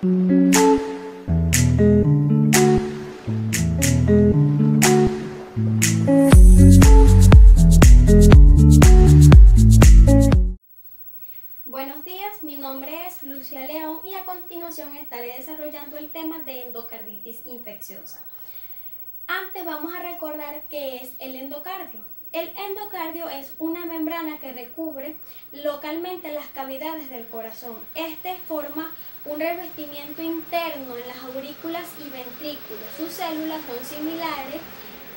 Buenos días, mi nombre es Lucia León y a continuación estaré desarrollando el tema de endocarditis infecciosa. Antes vamos a recordar qué es el endocardio. El endocardio es una membrana que recubre localmente las cavidades del corazón. Este forma un revestimiento interno en las aurículas y ventrículos. Sus células son similares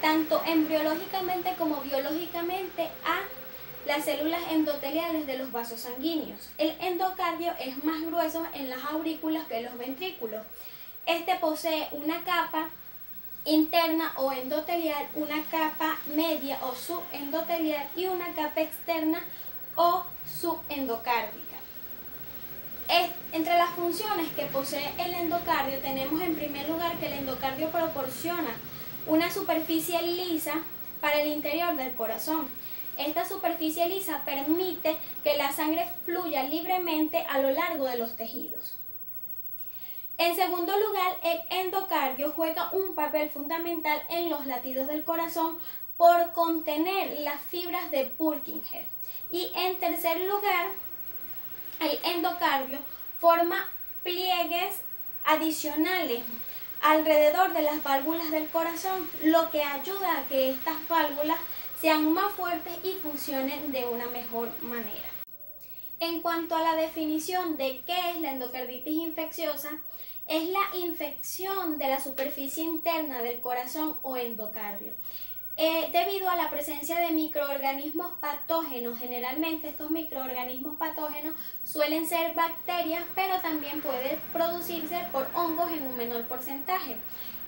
tanto embriológicamente como biológicamente a las células endoteliales de los vasos sanguíneos. El endocardio es más grueso en las aurículas que los ventrículos. Este posee una capa interna o endotelial, una capa media o subendotelial y una capa externa o subendocárdica. Entre las funciones que posee el endocardio tenemos en primer lugar que el endocardio proporciona una superficie lisa para el interior del corazón. Esta superficie lisa permite que la sangre fluya libremente a lo largo de los tejidos. En segundo lugar, el endocardio juega un papel fundamental en los latidos del corazón por contener las fibras de Purkinje. Y en tercer lugar, el endocardio forma pliegues adicionales alrededor de las válvulas del corazón, lo que ayuda a que estas válvulas sean más fuertes y funcionen de una mejor manera. En cuanto a la definición de qué es la endocarditis infecciosa, es la infección de la superficie interna del corazón o endocardio. Debido a la presencia de microorganismos patógenos, generalmente estos microorganismos patógenos suelen ser bacterias, pero también puede producirse por hongos en un menor porcentaje.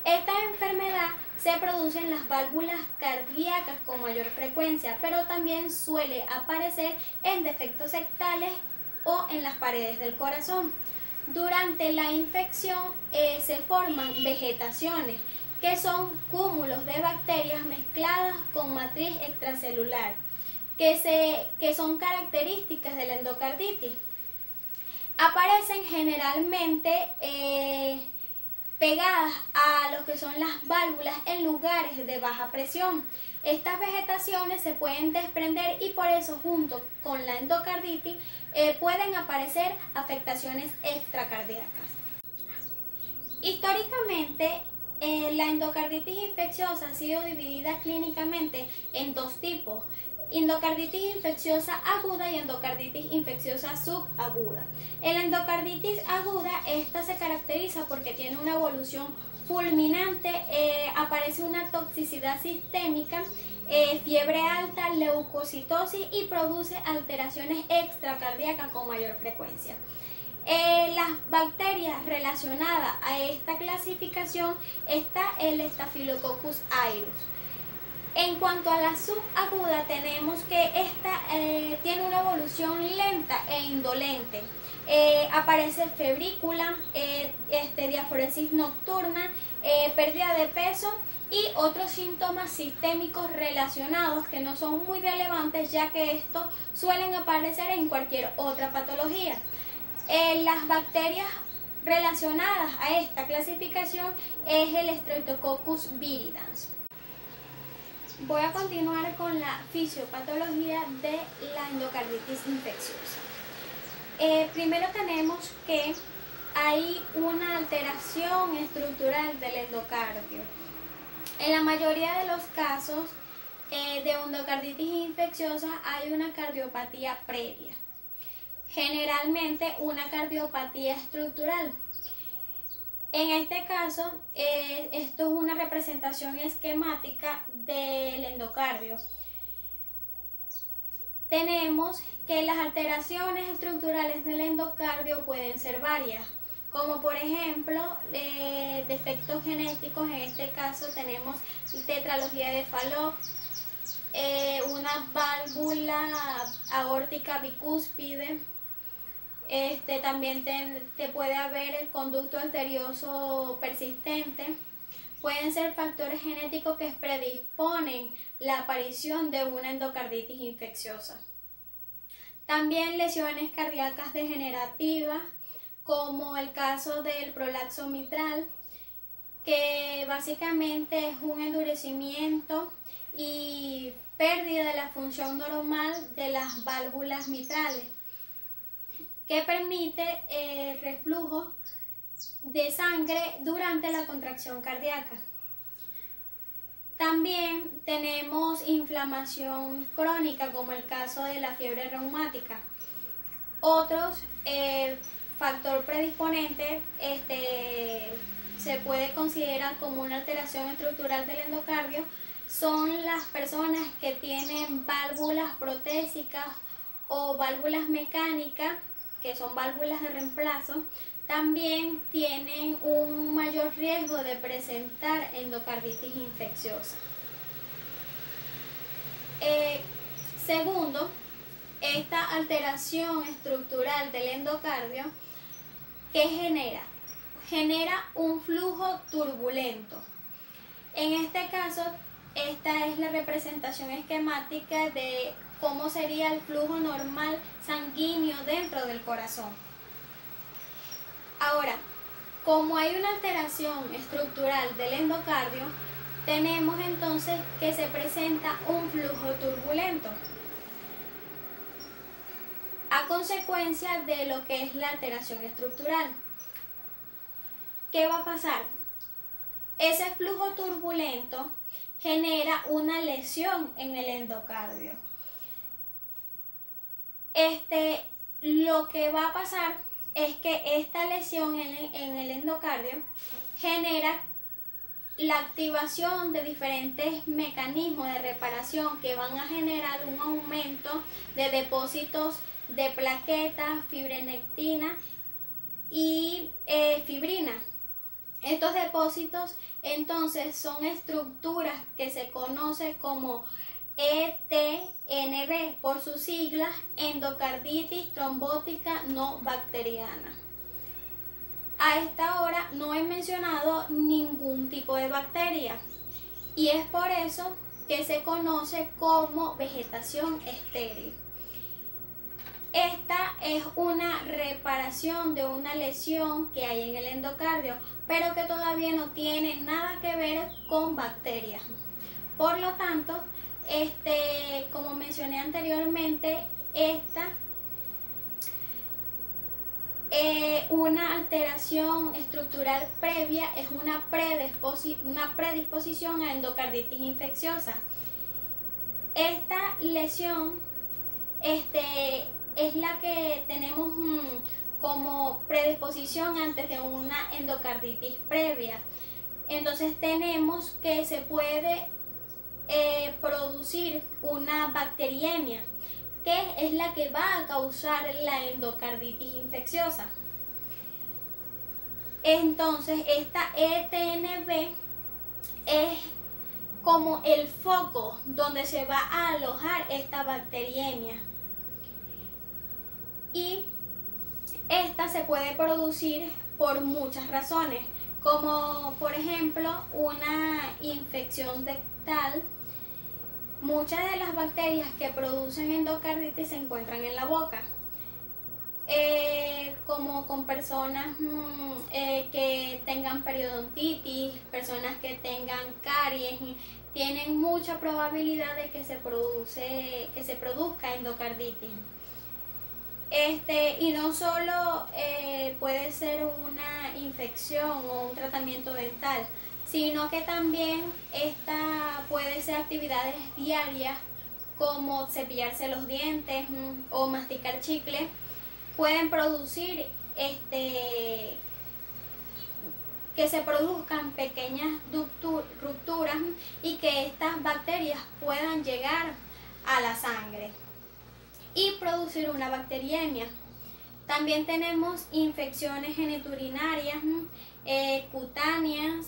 Esta enfermedad se produce en las válvulas cardíacas con mayor frecuencia, pero también suele aparecer en defectos septales o en las paredes del corazón. Durante la infección se forman vegetaciones, que son cúmulos de bacterias mezcladas con matriz extracelular, que son características de la endocarditis. Aparecen generalmente pegadas a lo que son las válvulas en lugares de baja presión. Estas vegetaciones se pueden desprender y por eso junto con la endocarditis pueden aparecer afectaciones extracardíacas. Históricamente, la endocarditis infecciosa ha sido dividida clínicamente en dos tipos: endocarditis infecciosa aguda y endocarditis infecciosa subaguda. En la endocarditis aguda, esta se caracteriza porque tiene una evolución fulminante, aparece una toxicidad sistémica, fiebre alta, leucocitosis y produce alteraciones extracardíacas con mayor frecuencia. Las bacterias relacionadas a esta clasificación está el Staphylococcus aureus. En cuanto a la subaguda, tenemos que esta tiene una evolución lenta e indolente. Aparece febrícula, diaforesis nocturna, pérdida de peso y otros síntomas sistémicos relacionados que no son muy relevantes, ya que estos suelen aparecer en cualquier otra patología. Las bacterias relacionadas a esta clasificación es el Streptococcus viridans. Voy a continuar con la fisiopatología de la endocarditis infecciosa. Primero tenemos que hay una alteración estructural del endocardio. En la mayoría de los casos de endocarditis infecciosa hay una cardiopatía previa, generalmente una cardiopatía estructural. En este caso, esto es una representación esquemática del endocardio. Tenemos que las alteraciones estructurales del endocardio pueden ser varias, como por ejemplo defectos genéticos. En este caso tenemos tetralogía de Fallot, una válvula aórtica bicúspide. También te puede haber el conducto arterioso persistente. Pueden ser factores genéticos que predisponen la aparición de una endocarditis infecciosa. También lesiones cardíacas degenerativas como el caso del prolapso mitral, que básicamente es un endurecimiento y pérdida de la función normal de las válvulas mitrales, que permite el reflujo de sangre durante la contracción cardíaca. También tenemos inflamación crónica, como el caso de la fiebre reumática. Otros factor predisponente se puede considerar como una alteración estructural del endocardio, son las personas que tienen válvulas protésicas o válvulas mecánicas, que son válvulas de reemplazo. También tienen un mayor riesgo de presentar endocarditis infecciosa. Segundo, esta alteración estructural del endocardio, ¿qué genera? Genera un flujo turbulento. En este caso, esta es la representación esquemática de cómo sería el flujo normal sanguíneo dentro del corazón. Ahora, como hay una alteración estructural del endocardio, tenemos entonces que se presenta un flujo turbulento a consecuencia de lo que es la alteración estructural. ¿Qué va a pasar? Ese flujo turbulento genera una lesión en el endocardio. Lo que va a pasar es que esta lesión en el endocardio genera la activación de diferentes mecanismos de reparación que van a generar un aumento de depósitos de plaquetas, fibronectina y fibrina. Estos depósitos entonces son estructuras que se conocen como ETNB, por sus siglas, endocarditis trombótica no bacteriana. A esta hora no he mencionado ningún tipo de bacteria y es por eso que se conoce como vegetación estéril. Esta es una reparación de una lesión que hay en el endocardio, pero que todavía no tiene nada que ver con bacterias. Por lo tanto, como mencioné anteriormente, una alteración estructural previa es una predisposición a endocarditis infecciosa. Esta lesión es la que tenemos como predisposición antes de una endocarditis previa. Entonces tenemos que se puede producir una bacteriemia, que es la que va a causar la endocarditis infecciosa. Entonces esta ETNB es como el foco donde se va a alojar esta bacteriemia, y esta se puede producir por muchas razones, como por ejemplo una infección rectal. Muchas de las bacterias que producen endocarditis se encuentran en la boca, como con personas que tengan periodontitis, personas que tengan caries, tienen mucha probabilidad de que se produzca endocarditis. Y no solo puede ser una infección o un tratamiento dental, sino que también esta puede ser actividades diarias como cepillarse los dientes o masticar chicle. Pueden producir que se produzcan pequeñas rupturas y que estas bacterias puedan llegar a la sangre y producir una bacteriemia. También tenemos infecciones geniturinarias, cutáneas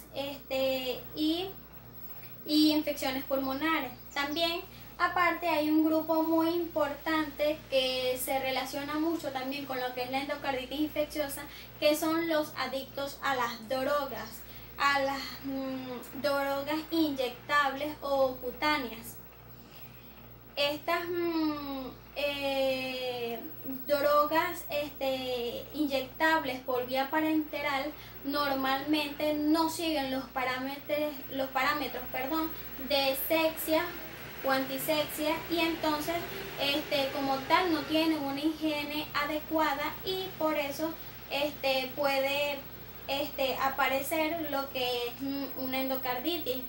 y infecciones pulmonares. También, aparte, hay un grupo muy importante que se relaciona mucho también con lo que es la endocarditis infecciosa, que son los adictos a las drogas inyectables o cutáneas. Estas drogas inyectables por vía parenteral normalmente no siguen los parámetros de sexia o antisexia, y entonces como tal no tienen una higiene adecuada, y por eso puede aparecer lo que es una endocarditis.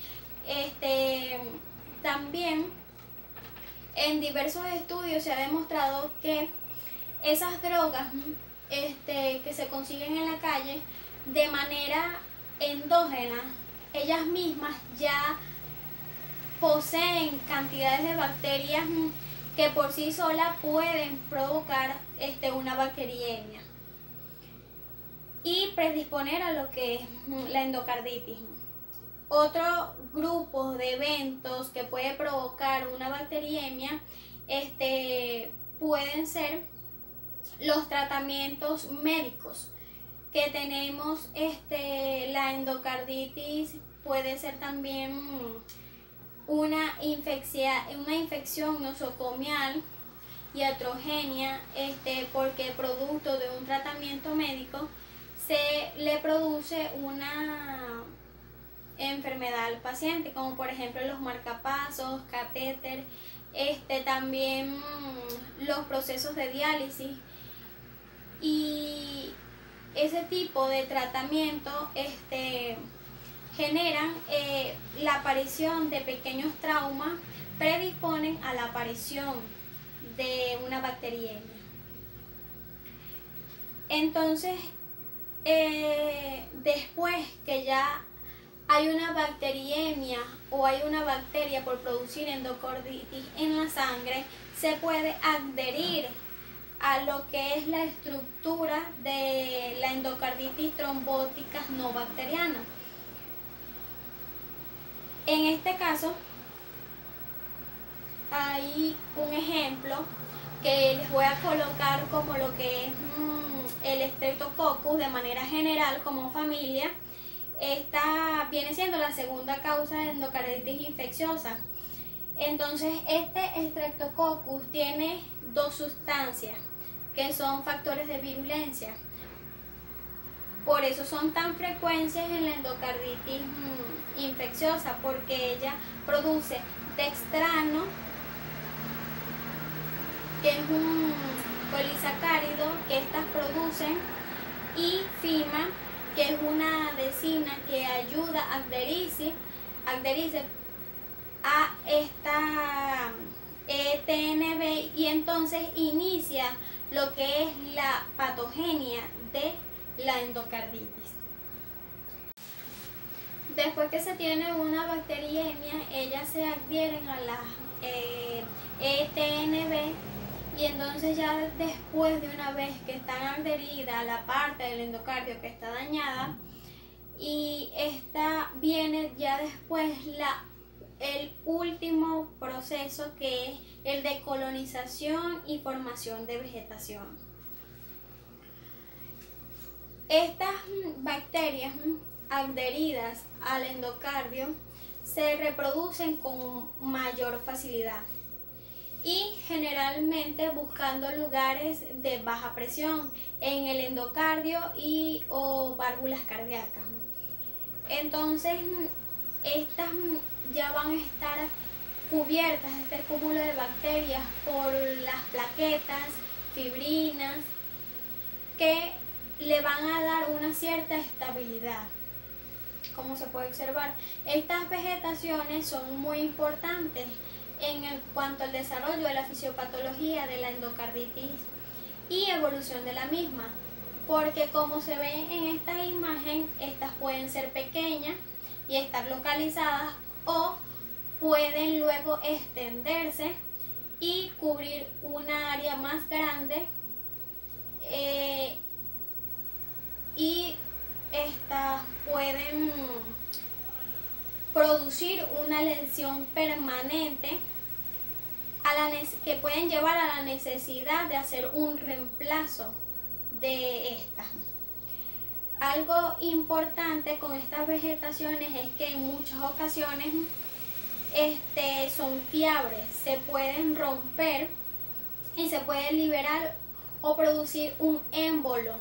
También en diversos estudios se ha demostrado que esas drogas que se consiguen en la calle de manera endógena, ellas mismas ya poseen cantidades de bacterias que por sí solas pueden provocar una bacteriemia y predisponer a lo que es la endocarditis. Otro grupo de eventos que puede provocar una bacteriemia pueden ser los tratamientos médicos que tenemos. La endocarditis puede ser también una infección nosocomial iatrogénica, porque producto de un tratamiento médico se le produce una enfermedad al paciente, como por ejemplo los marcapasos, catéter, también los procesos de diálisis, y ese tipo de tratamiento generan la aparición de pequeños traumas, predisponen a la aparición de una bacteriemia. Entonces, después que ya hay una bacteriemia o hay una bacteria por producir endocarditis en la sangre, se puede adherir a lo que es la estructura de la endocarditis trombótica no bacteriana. En este caso, hay un ejemplo que les voy a colocar como lo que es el Streptococcus de manera general como familia. Esta viene siendo la segunda causa de endocarditis infecciosa. Entonces, este Streptococcus tiene dos sustancias que son factores de virulencia. Por eso son tan frecuentes en la endocarditis infecciosa, porque ella produce dextrano, que es un polisacárido que estas producen, y fima, que es una adhesina que ayuda a adherirse a esta ETNB, y entonces inicia lo que es la patogenia de la endocarditis. Después que se tiene una bacteriemia, ellas se adhieren a la ETNB, y entonces ya después de una vez que están adheridas a la parte del endocardio que está dañada, y esta viene ya después el último proceso, que es el de colonización y formación de vegetación. Estas bacterias adheridas al endocardio se reproducen con mayor facilidad y generalmente buscando lugares de baja presión en el endocardio o válvulas cardíacas. Entonces, estas ya van a estar cubiertas, este cúmulo de bacterias, por las plaquetas, fibrinas, que le van a dar una cierta estabilidad. Como se puede observar, estas vegetaciones son muy importantes en cuanto al desarrollo de la fisiopatología de la endocarditis y evolución de la misma, porque como se ve en esta imagen, estas pueden ser pequeñas y estar localizadas, o pueden luego extenderse y cubrir una área más grande, y estas pueden producir una lesión permanente que pueden llevar a la necesidad de hacer un reemplazo de estas. Algo importante con estas vegetaciones es que en muchas ocasiones son fiables, se pueden romper y se puede liberar o producir un émbolo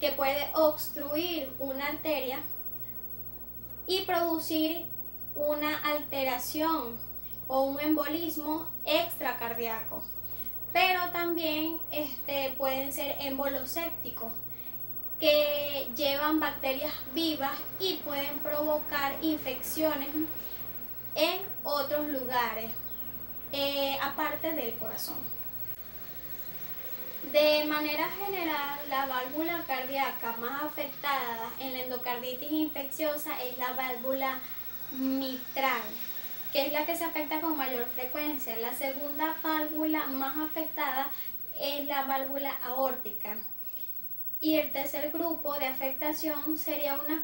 que puede obstruir una arteria y producir una alteración o un embolismo extracardíaco. Pero también pueden ser émbolos sépticos que llevan bacterias vivas y pueden provocar infecciones en otros lugares, aparte del corazón. De manera general, la válvula cardíaca más afectada en la endocarditis infecciosa es la válvula mitral, que es la que se afecta con mayor frecuencia. La segunda válvula más afectada es la válvula aórtica. Y el tercer grupo de afectación sería una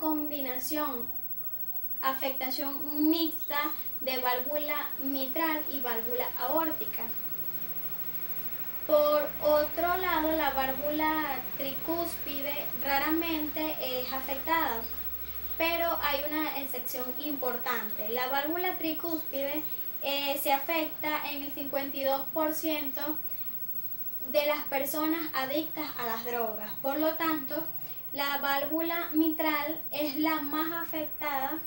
afectación mixta de válvula mitral y válvula aórtica. Por otro lado, la válvula tricúspide raramente es afectada, pero hay una excepción importante. La válvula tricúspide se afecta en el 52% de las personas adictas a las drogas. Por lo tanto, la válvula mitral es la más afectada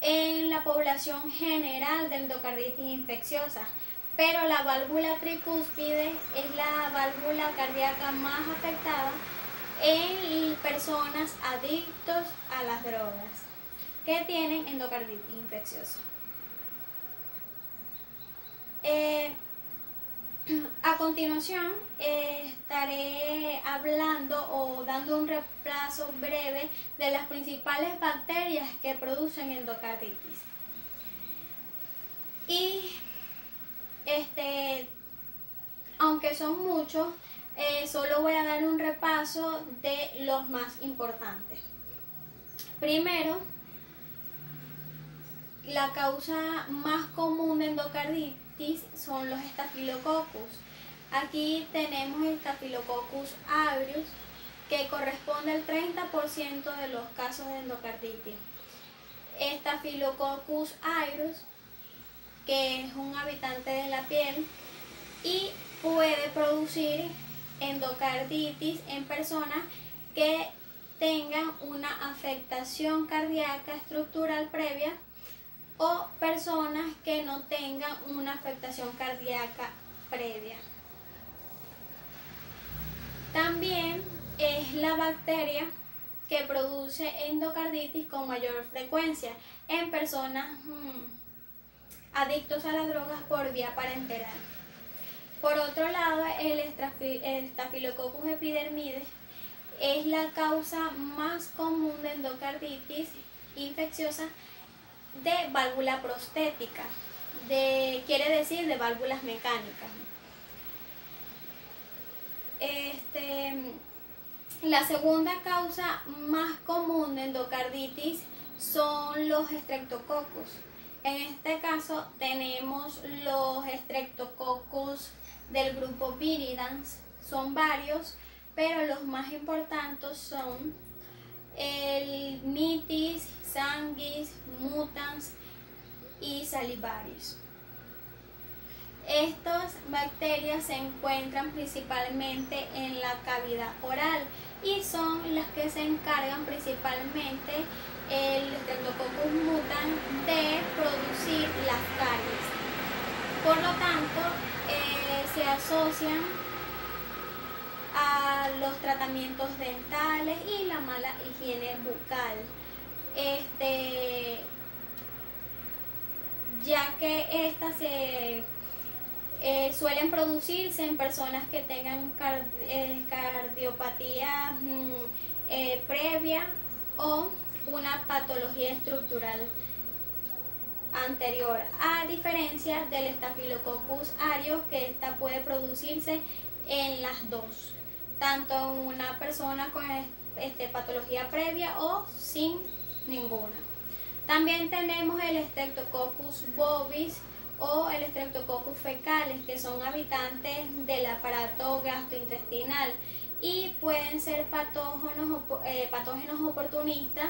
en la población general de endocarditis infecciosa, pero la válvula tricúspide es la válvula cardíaca más afectada en personas adictos a las drogas que tienen endocarditis infecciosa. A continuación estaré hablando o dando un repaso breve de las principales bacterias que producen endocarditis. Y aunque son muchos, solo voy a dar un repaso de los más importantes. Primero, la causa más común de endocarditis son los Staphylococcus. Aquí tenemos Staphylococcus aureus, que corresponde al 30% de los casos de endocarditis. Staphylococcus aureus, que es un habitante de la piel y puede producir endocarditis en personas que tengan una afectación cardíaca estructural previa o personas que no tengan una afectación cardíaca previa. También es la bacteria que produce endocarditis con mayor frecuencia en personas adictos a las drogas por vía parenteral. Por otro lado, el Staphylococcus epidermidis es la causa más común de endocarditis infecciosa de válvula prostética, quiere decir de válvulas mecánicas. La segunda causa más común de endocarditis son los Streptococcus. En este caso tenemos los Streptococcus del grupo Viridans, son varios, pero los más importantes son el Mitis, Sanguis, Mutans y Salivarius. Estas bacterias se encuentran principalmente en la cavidad oral y son las que se encargan principalmente el Streptococcus mutans de producir las caries. Por lo tanto, se asocian a los tratamientos dentales y la mala higiene bucal. Ya que estas suelen producirse en personas que tengan cardiopatía previa o una patología estructural anterior, a diferencia del Staphylococcus aureus, que esta puede producirse en las dos, tanto en una persona con patología previa o sin ninguna. También tenemos el Streptococcus bovis o el Streptococcus fecalis, que son habitantes del aparato gastrointestinal y pueden ser patógenos oportunistas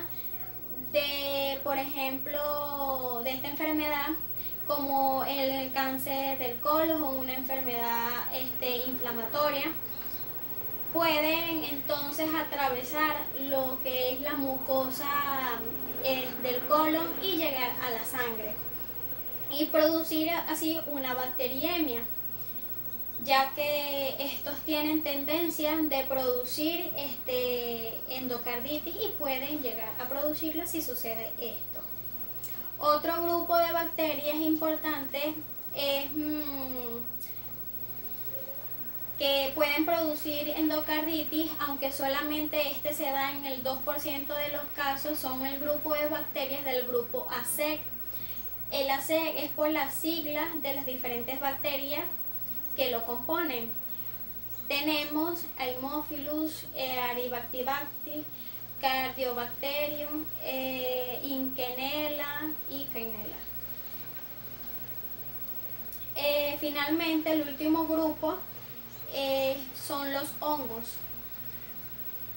por ejemplo, de esta enfermedad, como el cáncer del colon o una enfermedad inflamatoria, pueden entonces atravesar lo que es la mucosa del colon y llegar a la sangre y producir así una bacteriemia, ya que estos tienen tendencia de producir endocarditis y pueden llegar a producirla si sucede esto. Otro grupo de bacterias importantes es que pueden producir endocarditis, aunque solamente se da en el 2% de los casos, son el grupo de bacterias del grupo ASEC. El ASEC es por las siglas de las diferentes bacterias que lo componen. Tenemos Haemophilus, Aribactibacter, Cardiobacterium, Inkenella y Cainella. Finalmente, el último grupo son los hongos.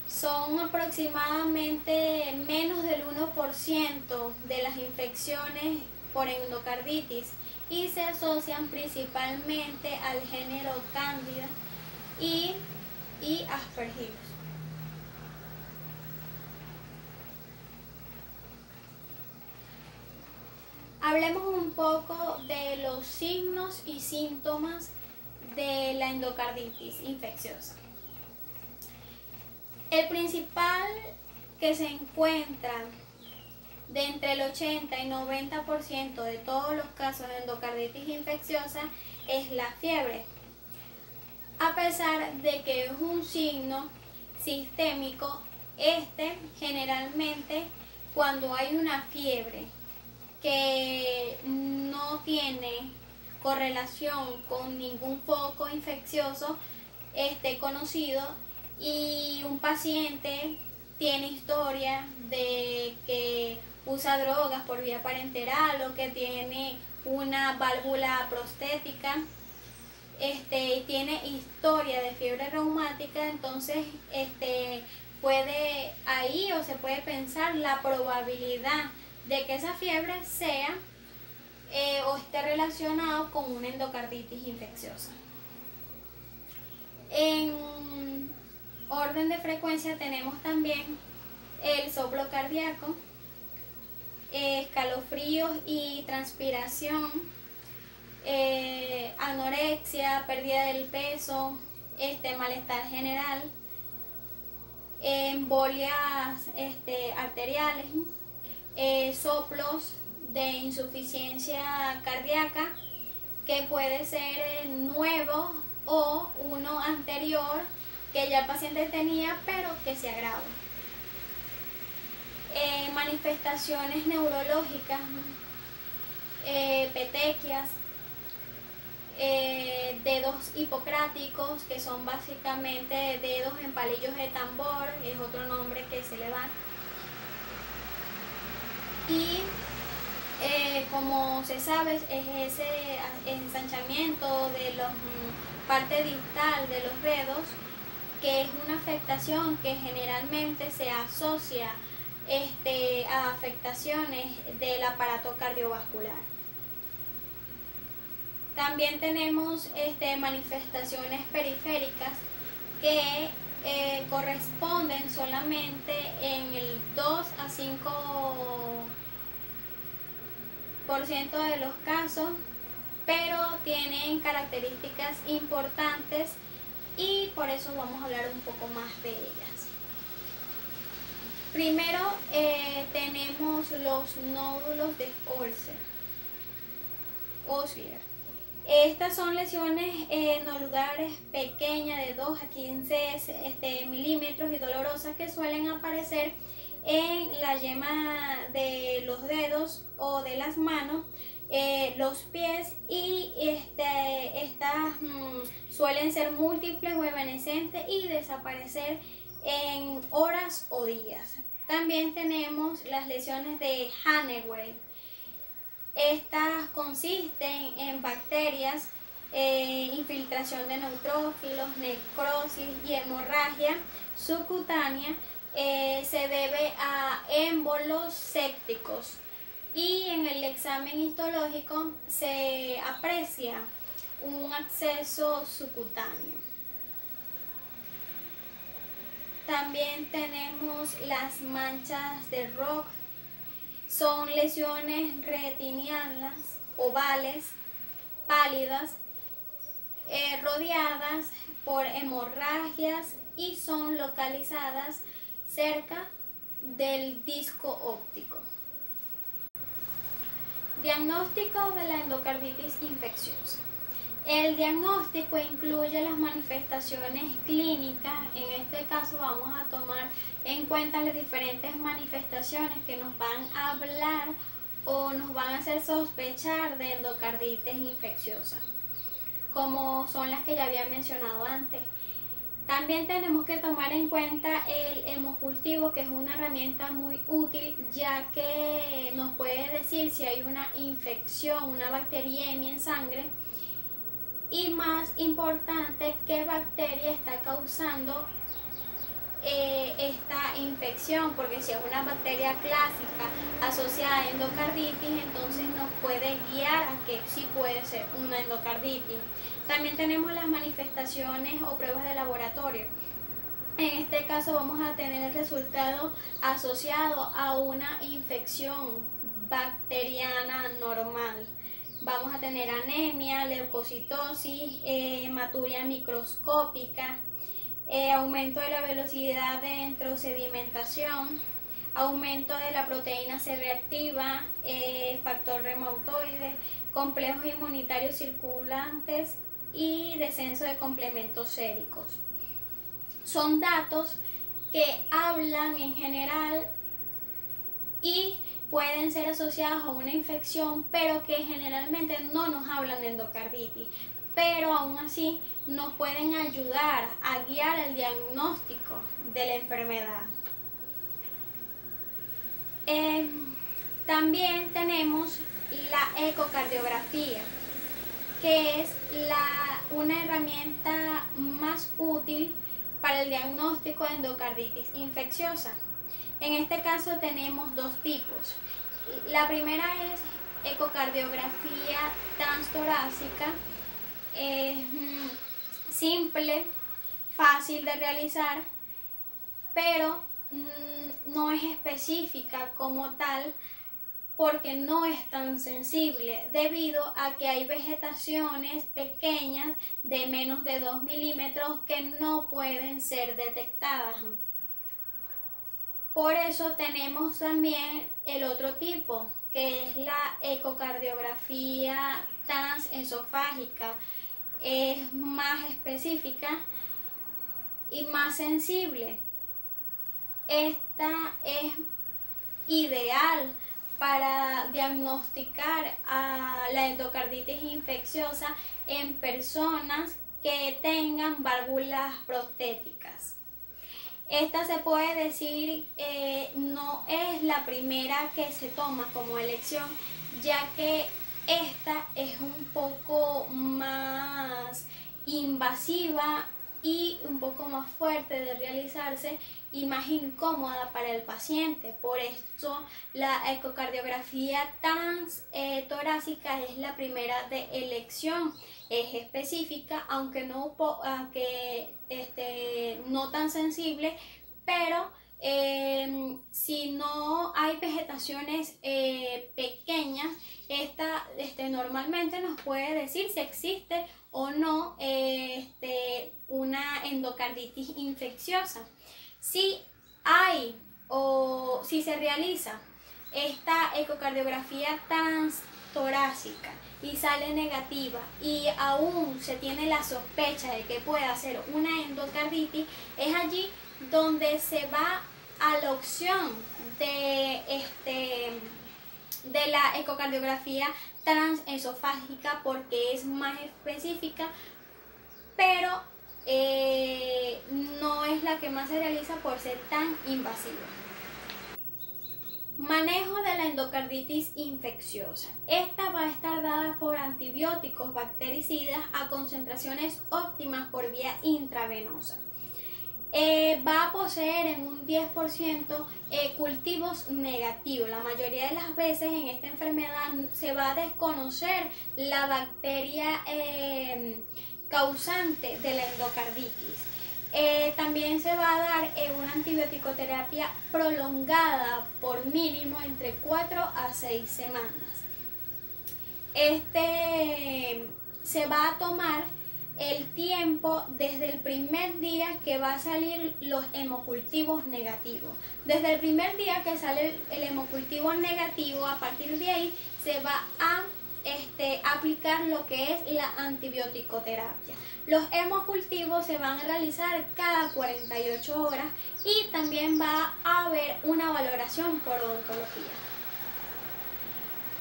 Son aproximadamente menos del 1% de las infecciones por endocarditis y se asocian principalmente al género Candida y Aspergillus. Hablemos un poco de los signos y síntomas de la endocarditis infecciosa. El principal que se encuentra de entre el 80 y 90% de todos los casos de endocarditis infecciosa es la fiebre. A pesar de que es un signo sistémico, generalmente cuando hay una fiebre que no tiene correlación con ningún foco infeccioso conocido y un paciente tiene historia de que usa drogas por vía parenteral o que tiene una válvula prostética, tiene historia de fiebre reumática, entonces puede ahí o se puede pensar la probabilidad de que esa fiebre sea o esté relacionado con una endocarditis infecciosa. En orden de frecuencia tenemos también el soplo cardíaco, escalofríos y transpiración, anorexia, pérdida del peso, malestar general, embolias arteriales, soplos de insuficiencia cardíaca que puede ser nuevo o uno anterior que ya el paciente tenía pero que se agrava. Manifestaciones neurológicas, petequias, dedos hipocráticos, que son básicamente dedos en palillos de tambor, es otro nombre que se le da. Y como se sabe, es ese ensanchamiento de la parte distal de los dedos, que es una afectación que generalmente se asocia a afectaciones del aparato cardiovascular. También tenemos manifestaciones periféricas que corresponden solamente en el 2 a 5% de los casos, pero tienen características importantes y por eso vamos a hablar un poco más de ellas. Primero tenemos los nódulos de Osler. Estas son lesiones nodulares pequeñas de 2 a 15 milímetros y dolorosas que suelen aparecer en la yema de los dedos o de las manos, los pies, y estas suelen ser múltiples o evanescentes y desaparecer en horas o días. También tenemos las lesiones de Haneway. Estas consisten en bacterias, infiltración de neutrófilos, necrosis y hemorragia subcutánea. Se debe a émbolos sépticos y en el examen histológico se aprecia un acceso subcutáneo. También tenemos las manchas de Rok. Son lesiones retinianas, ovales, pálidas, rodeadas por hemorragias y son localizadas cerca del disco óptico. Diagnóstico de la endocarditis infecciosa. El diagnóstico incluye las manifestaciones clínicas. En este caso vamos a tomar en cuenta las diferentes manifestaciones que nos van a hablar o nos van a hacer sospechar de endocarditis infecciosa, como son las que ya había mencionado antes. También tenemos que tomar en cuenta el hemocultivo, que es una herramienta muy útil, ya que nos puede decir si hay una infección, una bacteriemia en sangre, y más importante, qué bacteria está causando esta infección, porque si es una bacteria clásica asociada a endocarditis, entonces nos puede guiar a que sí puede ser una endocarditis. También tenemos las manifestaciones o pruebas de laboratorio. En este caso vamos a tener el resultado asociado a una infección bacteriana normal. Vamos a tener anemia, leucocitosis, hematuria microscópica, aumento de la velocidad de entrosedimentación, aumento de la proteína C reactiva, factor reumatoide, complejos inmunitarios circulantes y descenso de complementos séricos. Son datos que hablan en general y pueden ser asociados a una infección, pero que generalmente no nos hablan de endocarditis, pero aún así nos pueden ayudar a guiar el diagnóstico de la enfermedad. También tenemos la ecocardiografía, que es una herramienta más útil para el diagnóstico de endocarditis infecciosa. En este caso tenemos dos tipos. La primera es ecocardiografía transtorácica. Es simple, fácil de realizar, pero no es específica como tal, porque no es tan sensible, debido a que hay vegetaciones pequeñas de menos de 2 milímetros que no pueden ser detectadas. Por eso tenemos también el otro tipo, que es la ecocardiografía transesofágica. Es más específica y más sensible. Esta es ideal para diagnosticar a la endocarditis infecciosa en personas que tengan válvulas prostéticas. Esta se puede decir no es la primera que se toma como elección, ya que esta es un poco más invasiva y un poco más fuerte de realizarse y más incómoda para el paciente. Por esto la ecocardiografía transtorácica es la primera de elección. Es específica, aunque no tan sensible, pero si no hay vegetaciones pequeñas, esta normalmente nos puede decir si existe o no una endocarditis infecciosa. Si hay o si se realiza esta ecocardiografía transtorácica y sale negativa y aún se tiene la sospecha de que pueda ser una endocarditis, es allí donde se va a la opción de la ecocardiografía transesofágica, porque es más específica, pero no es la que más se realiza por ser tan invasiva. Manejo de la endocarditis infecciosa. Esta va a estar dada por antibióticos bactericidas a concentraciones óptimas por vía intravenosa. va a poseer en un 10% cultivos negativos. La mayoría de las veces en esta enfermedad se va a desconocer la bacteria causante de la endocarditis. También se va a dar una antibiótico-terapia prolongada por mínimo entre 4 a 6 semanas. Se va a tomar el tiempo desde el primer día que va a salir los hemocultivos negativos. Desde el primer día que sale el hemocultivo negativo, a partir de ahí se va a aplicar lo que es la antibiótico-terapia. Los hemocultivos se van a realizar cada 48 horas y también va a haber una valoración por odontología.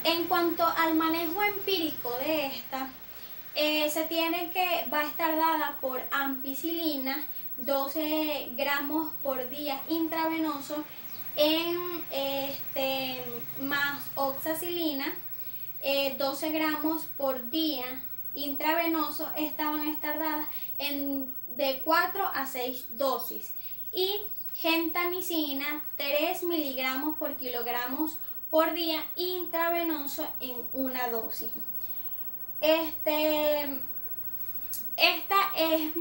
En cuanto al manejo empírico de esta, se tiene que va a estar dada por ampicilina 12 gramos por día intravenoso más oxacilina 12 gramos por día intravenoso. Estas van a estar dadas de 4 a 6 dosis, y gentamicina 3 miligramos por kilogramos por día intravenoso en una dosis. Esta es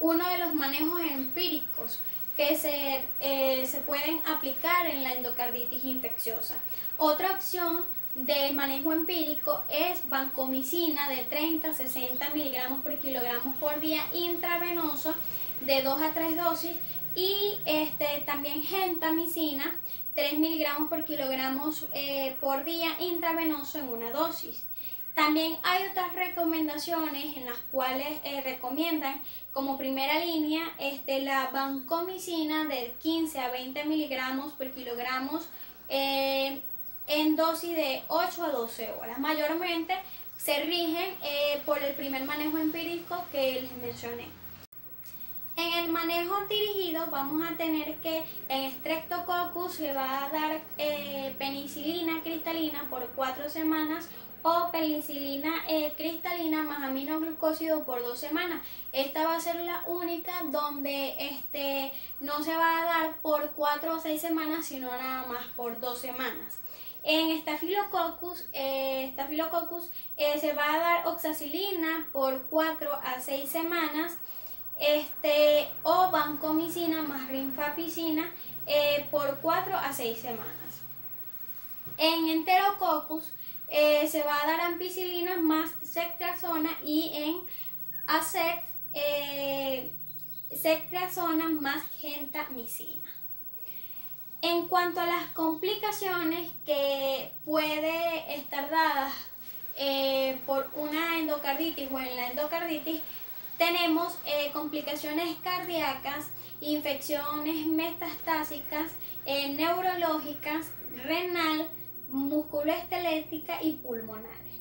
uno de los manejos empíricos que se pueden aplicar en la endocarditis infecciosa. Otra opción de manejo empírico es vancomicina de 30 a 60 miligramos por kilogramos por día intravenoso de 2 a 3 dosis, y también gentamicina 3 miligramos por kilogramos por día intravenoso en una dosis. También hay otras recomendaciones en las cuales recomiendan como primera línea la vancomicina de 15 a 20 miligramos por kilogramos en dosis de 8 a 12 horas. Mayormente se rigen por el primer manejo empírico que les mencioné. En el manejo dirigido vamos a tener que en Streptococcus se va a dar penicilina cristalina por 4 semanas o penicilina cristalina más aminoglucósido por 2 semanas. Esta va a ser la única donde no se va a dar por 4 o 6 semanas, sino nada más por 2 semanas. En Staphylococcus se va a dar oxacilina por 4 a 6 semanas o vancomicina más rifampicina por 4 a 6 semanas. En Enterococcus se va a dar ampicilina más ceftriaxona, y en ASEC ceftriaxona más gentamicina. En cuanto a las complicaciones que puede estar dadas por una endocarditis o en la endocarditis, tenemos complicaciones cardíacas, infecciones metastásicas, neurológicas, renal, musculoesquelética y pulmonares.